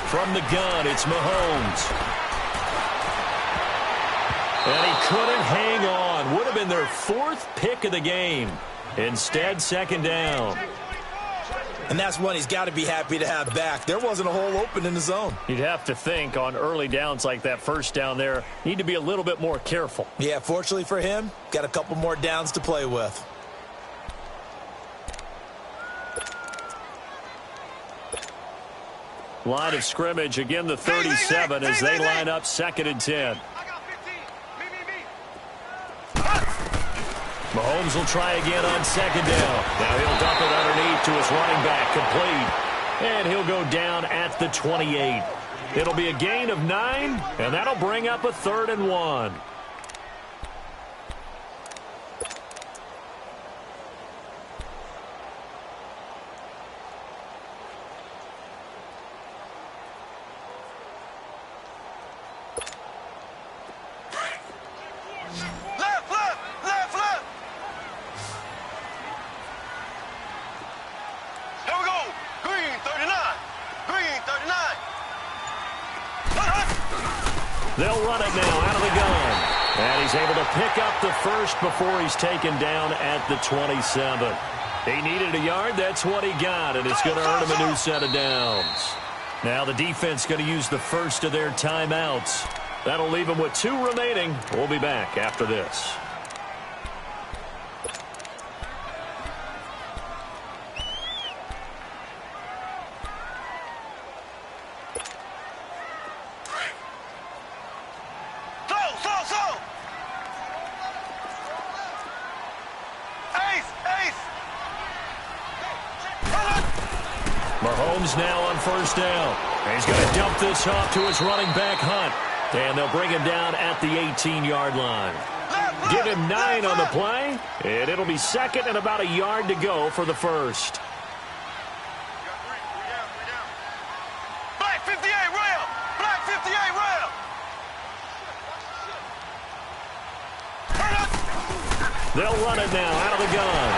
From the gun, it's Mahomes. And he couldn't hang on. Would have been their 4th pick of the game. Instead, 2nd down. And that's one he's got to be happy to have back. There wasn't a hole open in the zone. You'd have to think on early downs like that 1st down there, need to be a little bit more careful. Yeah, fortunately for him, got a couple more downs to play with. Line of scrimmage, again the 37 as they line up 2nd and 10. Mahomes will try again on 2nd down. Now he'll dump it underneath to his running back, complete. And he'll go down at the 28. It'll be a gain of 9, and that'll bring up a 3rd and 1. They'll run it now out of the gun. And he's able to pick up the 1st before he's taken down at the 27. He needed a yard. That's what he got, and it's going to earn him a new set of downs. Now the defense going to use the 1st of their timeouts. That'll leave them with 2 remaining. We'll be back after this. Mahomes now on first down. He's going to dump this off to his running back, Hunt. And they'll bring him down at the 18-yard line. Give him 9 on the play, and it'll be second and about a yard to go for the first. Black 58 rail! Black 58 rail! They'll run it now out of the gun.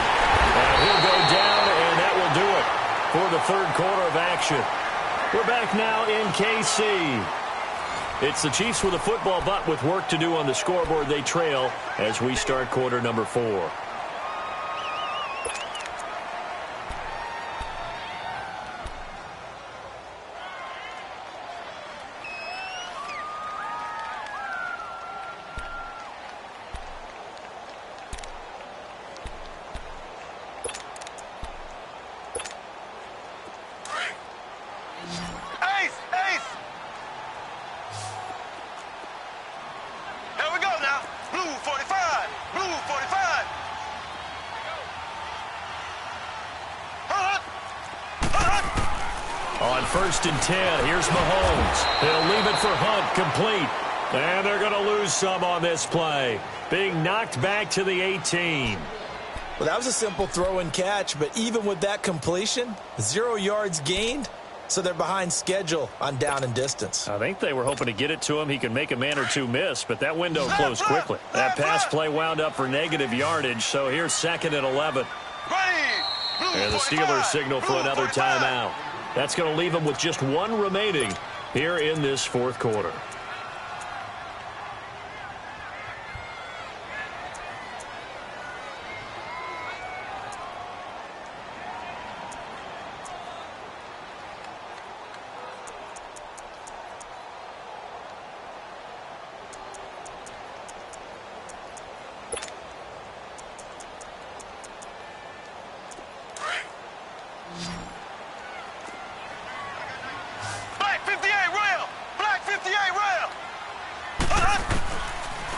And he'll go down, and that will do it for the third quarter of action. We're back now in KC. It's the Chiefs with a football, but with work to do on the scoreboard, they trail as we start quarter number 4. First and 10. Here's Mahomes. He'll leave it for Hunt, complete. And they're going to lose some on this play. Being knocked back to the 18. Well, that was a simple throw and catch, but even with that completion, 0 yards gained, so they're behind schedule on down and distance. I think they were hoping to get it to him. He could make a man or two miss, but that window closed quickly. That pass play wound up for negative yardage, so here's second and 11. And the Steelers signal for another timeout. That's going to leave them with just 1 remaining here in this fourth quarter.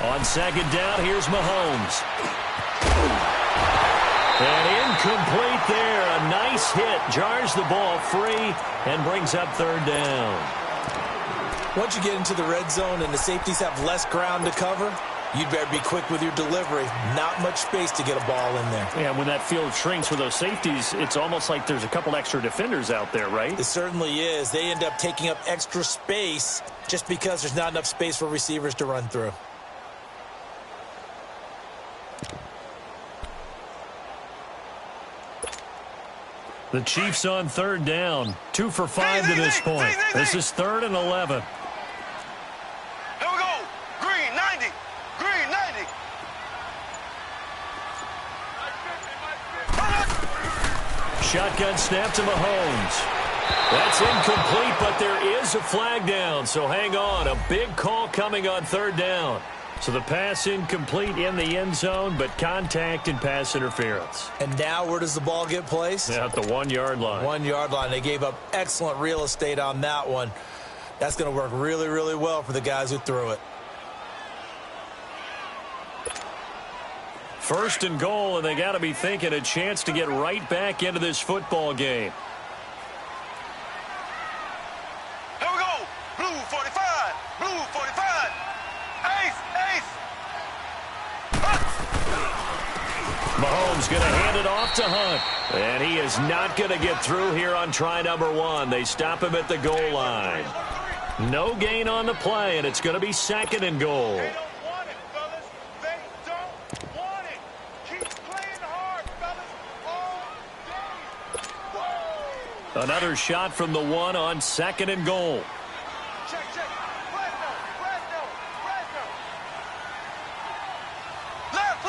On second down, here's Mahomes. And incomplete there. A nice hit. Jars the ball free and brings up third down. Once you get into the red zone and the safeties have less ground to cover, you'd better be quick with your delivery. Not much space to get a ball in there. Yeah, when that field shrinks with those safeties, it's almost like there's a couple extra defenders out there, right? It certainly is. They end up taking up extra space just because there's not enough space for receivers to run through. The Chiefs on third down. 2 for 5 to this point. This is 3rd and 11. Here we go. Green 90. Green 90. Shotgun snap to Mahomes. That's incomplete, but there is a flag down. So hang on. A big call coming on third down. So the pass incomplete in the end zone, but contact and pass interference. And now where does the ball get placed? At the 1-yard line. 1-yard line. They gave up excellent real estate on that one. That's going to work really, really well for the guys who threw it. First and goal, and they got to be thinking a chance to get right back into this football game. Here we go. Blue 45. Blue 45. Mahomes going to hand it off to Hunt. And he is not going to get through here on try number 1. They stop him at the goal line. No gain on the play, and it's going to be second and goal. They don't want it, fellas. They don't want it. Keep playing hard, fellas, all day. Another shot from the 1 on second and goal. Check. Fresno. Left.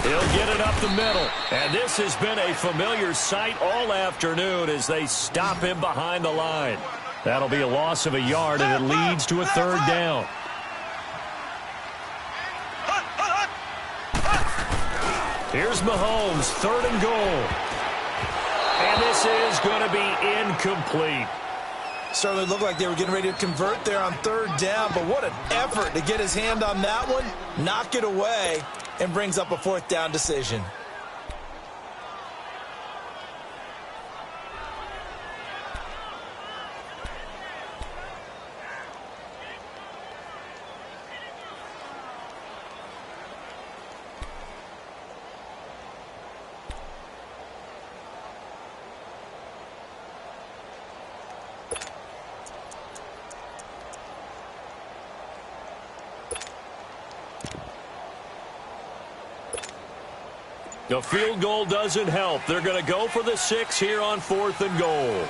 He'll get it up the middle. And this has been a familiar sight all afternoon as they stop him behind the line. That'll be a loss of a yard, and it leads to a third down. Here's Mahomes, 3rd and goal. And this is going to be incomplete. Certainly looked like they were getting ready to convert there on 3rd down, but what an effort to get his hand on that one, knock it away, and brings up a 4th down decision. The field goal doesn't help. They're going to go for the 6 here on 4th and goal.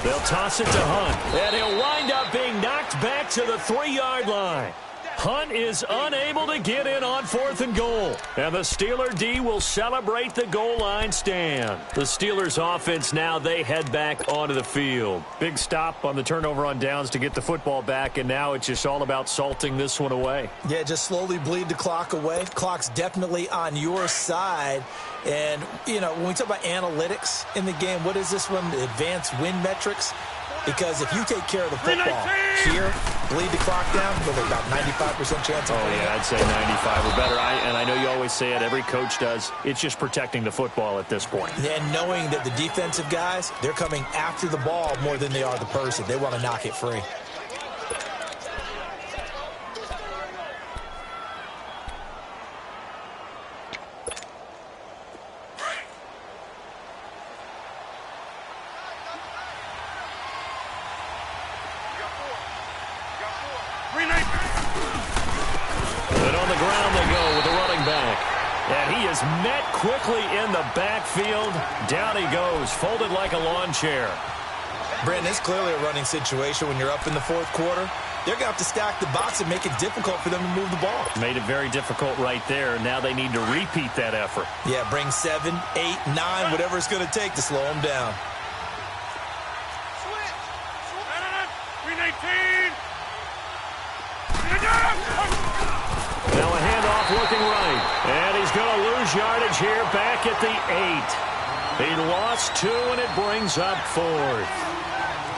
They'll toss it to Hunt, and he'll wind up being knocked back to the 3-yard line. Hunt is unable to get in on 4th and goal. And the Steeler D will celebrate the goal line stand. The Steelers offense now, they head back onto the field. Big stop on the turnover on downs to get the football back, and now it's just all about salting this one away. Yeah, just slowly bleed the clock away. Clock's definitely on your side. And, you know, when we talk about analytics in the game, what is this one? Advanced win metrics? Because if you take care of the football here, bleed the clock down, with about 95% chance of winning. Yeah, I'd say 95 or better. And I know you always say it, every coach does. It's just protecting the football at this point. And knowing that the defensive guys, they're coming after the ball more than they are the person. They want to knock it free. Met quickly in the backfield. Down he goes, folded like a lawn chair. Brandon, it's clearly a running situation when you're up in the 4th quarter. They're going to have to stack the box and make it difficult for them to move the ball. Made it very difficult right there. Now they need to repeat that effort. Yeah, bring 7, 8, 9, whatever it's going to take to slow them down. Switch. 319. Now a handoff looking right. And he's going to lose yardage here back at the 8. He lost 2, and it brings up 4th.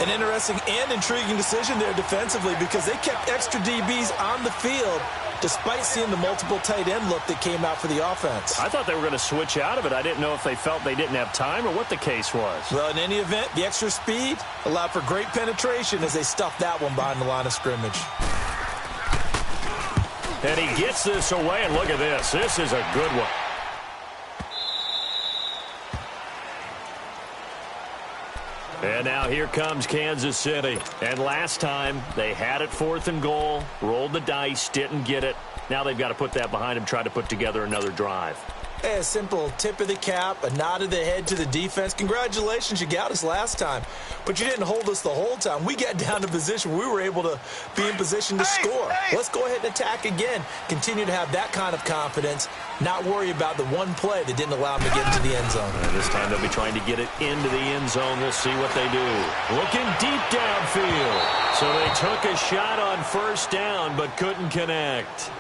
An interesting and intriguing decision there defensively because they kept extra DBs on the field despite seeing the multiple tight end look that came out for the offense. I thought they were going to switch out of it. I didn't know if they felt they didn't have time or what the case was. Well, in any event, the extra speed allowed for great penetration as they stuffed that one behind the line of scrimmage. And he gets this away, and look at this. This is a good one. And now here comes Kansas City. And last time, they had it 4th and goal, rolled the dice, didn't get it. Now they've got to put that behind them, try to put together another drive. Hey, a simple tip of the cap, a nod of the head to the defense. Congratulations, you got us last time. But you didn't hold us the whole time. We got down to position where we were able to be in position to score. Let's go ahead and attack again. Continue to have that kind of confidence. Not worry about the one play that didn't allow them to get into the end zone. And this time they'll be trying to get it into the end zone. We'll see what they do. Looking deep downfield. So they took a shot on 1st down but couldn't connect.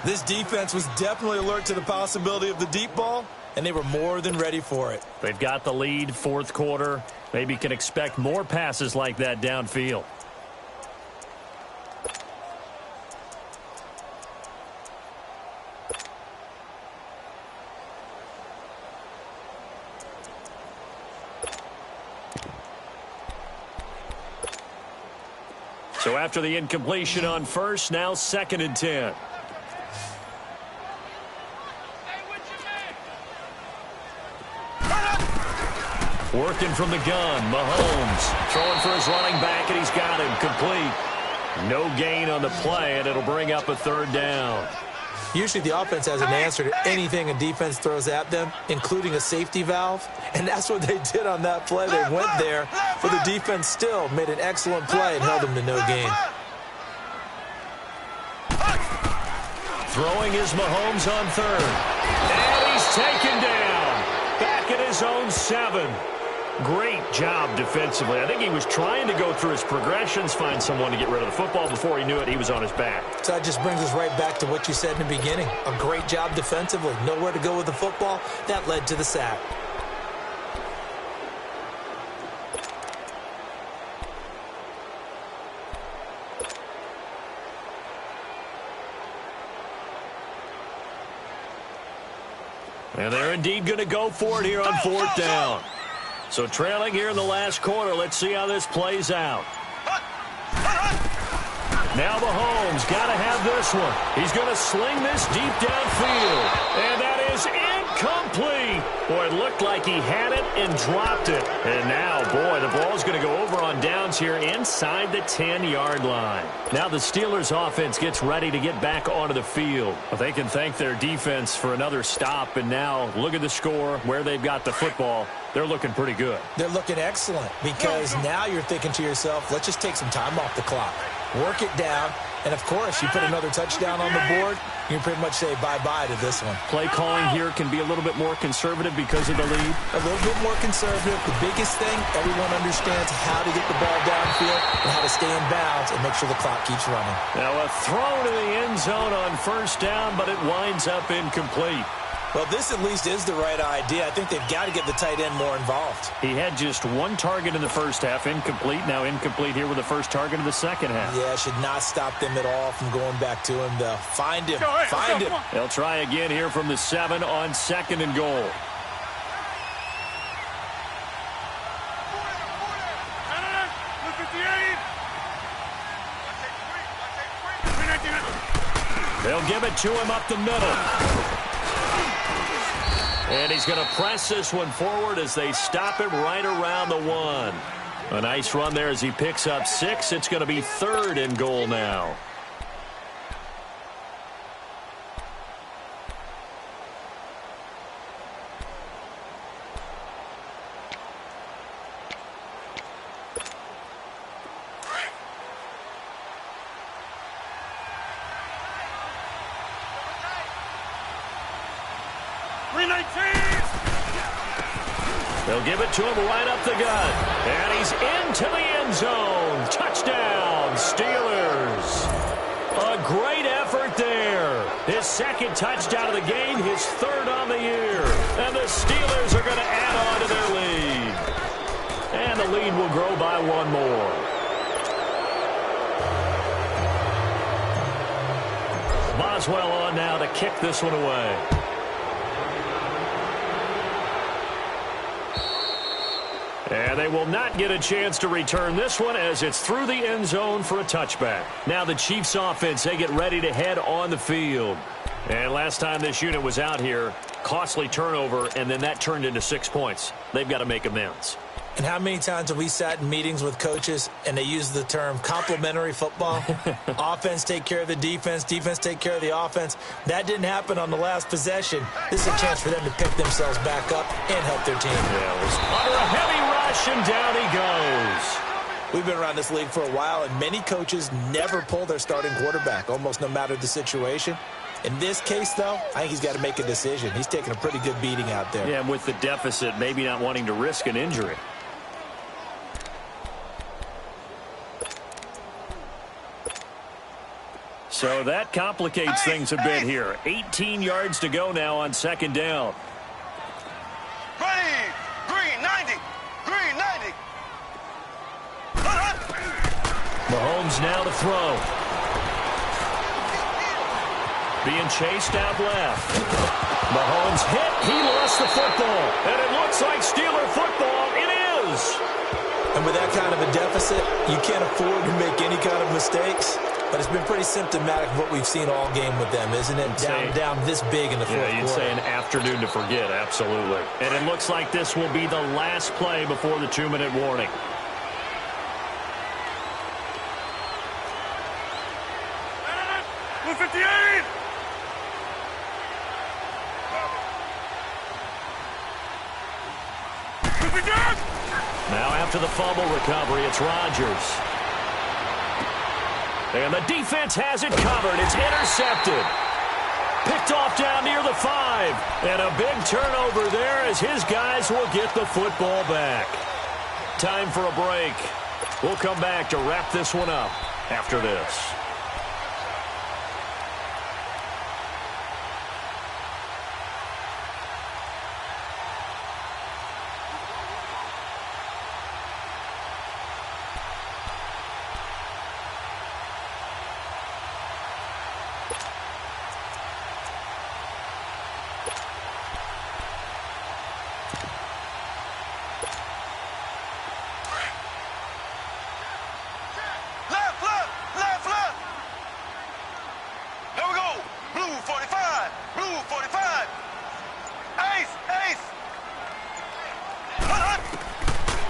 This defense was definitely alert to the possibility of the deep ball, and they were more than ready for it. They've got the lead, 4th quarter. Maybe can expect more passes like that downfield. So after the incompletion on 1st, now 2nd and 10. Working from the gun, Mahomes throwing for his running back, and he's got him complete. No gain on the play, and it'll bring up a 3rd down. Usually the offense has an answer to anything a defense throws at them, including a safety valve, and that's what they did on that play. They went there, but the defense still made an excellent play and held them to no gain. Throwing is Mahomes on 3rd. And he's taken down. Back at his own 7. Great job defensively. I think he was trying to go through his progressions, find someone to get rid of the football. Before he knew it, he was on his back. So that just brings us right back to what you said in the beginning. A great job defensively. Nowhere to go with the football. That led to the sack. And they're indeed going to go for it here on fourth down. So trailing here in the last quarter. Let's see how this plays out. Now Mahomes got to have this one. He's going to sling this deep downfield. And that is incomplete. Boy, it looked like he had it and dropped it. And now, boy, the ball's going to go over on downs here inside the 10-yard line. Now the Steelers offense gets ready to get back onto the field. But they can thank their defense for another stop. And now look at the score, where they've got the football. They're looking pretty good. They're looking excellent because now you're thinking to yourself, let's just take some time off the clock. Work it down, and of course, you put another touchdown on the board, you can pretty much say bye-bye to this one. Play calling here can be a little bit more conservative because of the lead. A little bit more conservative. The biggest thing, everyone understands how to get the ball downfield and how to stay in bounds and make sure the clock keeps running. Now a throw to the end zone on first down, but it winds up incomplete. Well, this at least is the right idea. I think they've got to get the tight end more involved. He had just one target in the first half, incomplete. Now incomplete here with the first target of the second half. Yeah, should not stop them at all from going back to him, though. Find him. Find him. They'll try again here from the 7 on second and goal. They'll give it to him up the middle. And he's going to press this one forward as they stop him right around the 1. A nice run there as he picks up 6. It's going to be third and goal now. They'll give it to him right up the gut. And he's into the end zone. Touchdown, Steelers. A great effort there. His second touchdown of the game, his third on the year. And the Steelers are going to add on to their lead. And the lead will grow by one more. Boswell on now to kick this one away. And they will not get a chance to return this one as it's through the end zone for a touchback. Now the Chiefs offense, they get ready to head on the field. And last time this unit was out here, costly turnover, and then that turned into 6 points. They've got to make amends. And how many times have we sat in meetings with coaches and they use the term complementary football? Offense take care of the defense, defense take care of the offense. That didn't happen on the last possession. This is a chance for them to pick themselves back up and help their team. Yeah, it was under a heavy rush, and down he goes. We've been around this league for a while, and many coaches never pull their starting quarterback, almost no matter the situation. In this case, though, I think he's got to make a decision. He's taking a pretty good beating out there. Yeah, with the deficit, maybe not wanting to risk an injury. So that complicates things a bit here. 18 yards to go now on second down. Ready. Green 90. Green 90. Mahomes now to throw. Being chased out left. Mahomes hit. He lost the football. And it looks like Steeler football. It is. And with that kind of a deficit, you can't afford to make any kind of mistakes. But it's been pretty symptomatic of what we've seen all game with them, isn't it? Down this big in the fourth quarter. Yeah, you'd say an afternoon to forget, absolutely. And it looks like this will be the last play before the 2-minute warning. Now after the fumble recovery, it's Rodgers. And the defense has it covered. It's intercepted. Picked off down near the 5. And a big turnover there as his guys will get the football back. Time for a break. We'll come back to wrap this one up after this.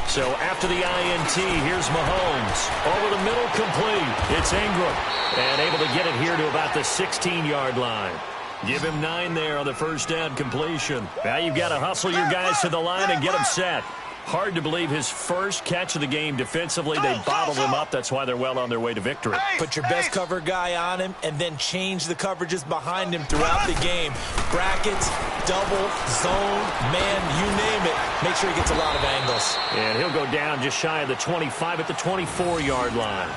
So after the INT, here's Mahomes. Over the middle, complete. It's Ingram. And able to get it here to about the 16-yard line. Give him 9 there on the first down completion. Now you've got to hustle your guys to the line and get them set. Hard to believe his first catch of the game defensively. They bottled him up. That's why they're well on their way to victory. Put your best cover guy on him and then change the coverages behind him throughout the game. Brackets, double, zone, man, you name it. Make sure he gets a lot of angles. And he'll go down just shy of the 25 at the 24-yard line.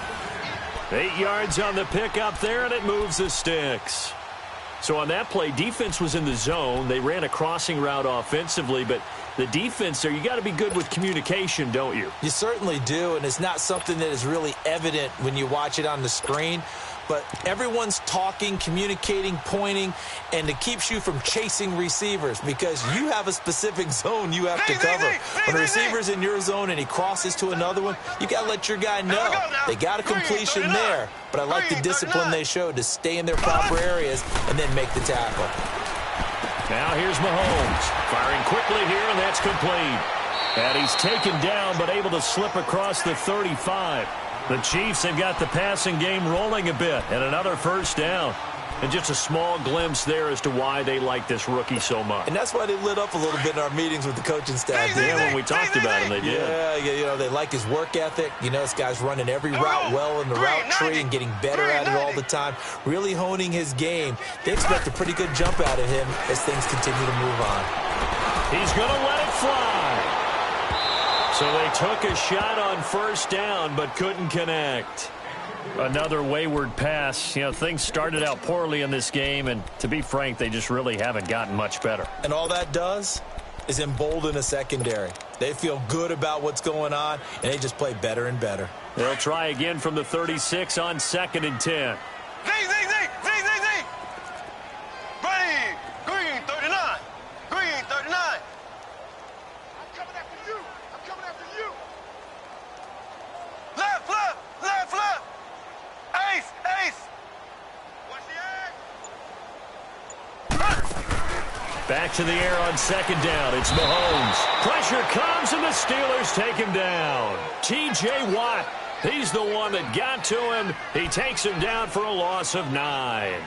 8 yards on the pickup there, and it moves the sticks. So on that play, defense was in the zone. They ran a crossing route offensively, but the defense there, you got to be good with communication, don't you? You certainly do, and it's not something that is really evident when you watch it on the screen. But everyone's talking, communicating, pointing, and it keeps you from chasing receivers because you have a specific zone you have to cover. When a receiver's in your zone and he crosses to another one, you got to let your guy know. They got a completion there, but I like the discipline they showed to stay in their proper areas and then make the tackle. Now here's Mahomes. Firing quickly here, and that's complete. And he's taken down, but able to slip across the 35. The Chiefs have got the passing game rolling a bit, and another first down. And just a small glimpse there as to why they like this rookie so much. And that's why they lit up a little bit in our meetings with the coaching staff. Yeah, when we talked about him, they did. Yeah, you know, they like his work ethic. You know, this guy's running every route well in the route tree and getting better at it all the time, really honing his game. They expect a pretty good jump out of him as things continue to move on. He's going to let it fly. So they took a shot on first down, but couldn't connect. Another wayward pass. You know, things started out poorly in this game, and to be frank, they just really haven't gotten much better. And all that does is embolden a secondary. They feel good about what's going on, and they just play better and better. They'll try again from the 36 on 2nd and 10. Green 39. Green 39. Left. Ace. Watch the ace. Back to the air on 2nd down. It's Mahomes. Pressure comes, and the Steelers take him down. T.J. Watt, he's the one that got to him. He takes him down for a loss of 9.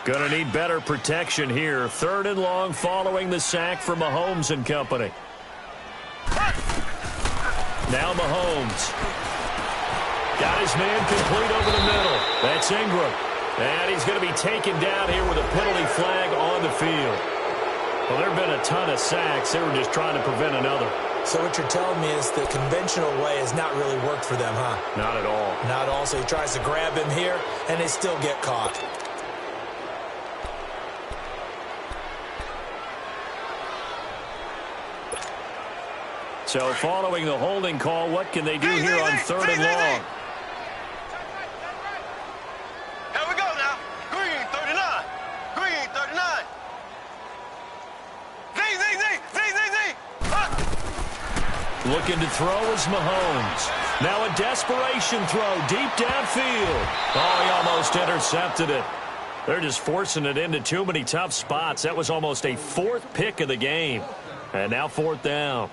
Going to need better protection here. 3rd and long following the sack for Mahomes and company. Now Mahomes. Got his man complete over the middle. That's Ingram. And he's going to be taken down here with a penalty flag on the field. Well, there have been a ton of sacks. They were just trying to prevent another. So what you're telling me is the conventional way has not really worked for them, huh? Not at all. Not at all. So he tries to grab him here, and they still get caught. So following the holding call, what can they do here on 3rd and long? Here we go now. Green 39. Green 39. Z. Looking to throw is Mahomes. Now a desperation throw deep downfield. Oh, he almost intercepted it. They're just forcing it into too many tough spots. That was almost a 4th pick of the game. And now 4th down.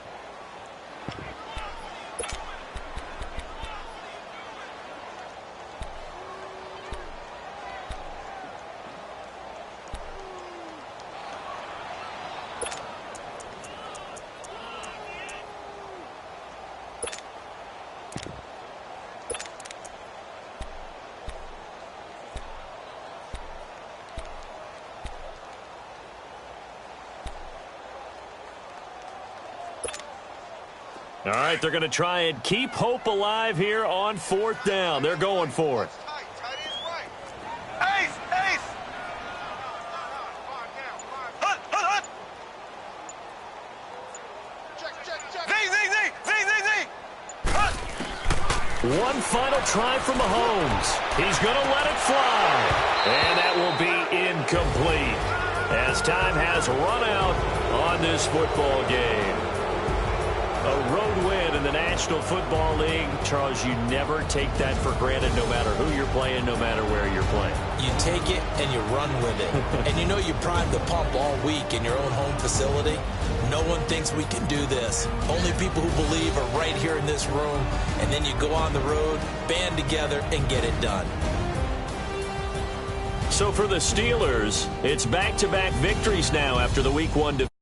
All right, they're going to try and keep hope alive here on 4th down. They're going for it. Ace. Z. One final try from Mahomes. He's going to let it fly. And that will be incomplete as time has run out on this football game. A road win, and the National Football League, Charles, you never take that for granted no matter who you're playing, no matter where you're playing. You take it and you run with it. And you know you prime the pump all week in your own home facility. No one thinks we can do this. Only people who believe are right here in this room. And then you go on the road, band together, and get it done. So for the Steelers, it's back-to-back victories now after the Week 1 defeat.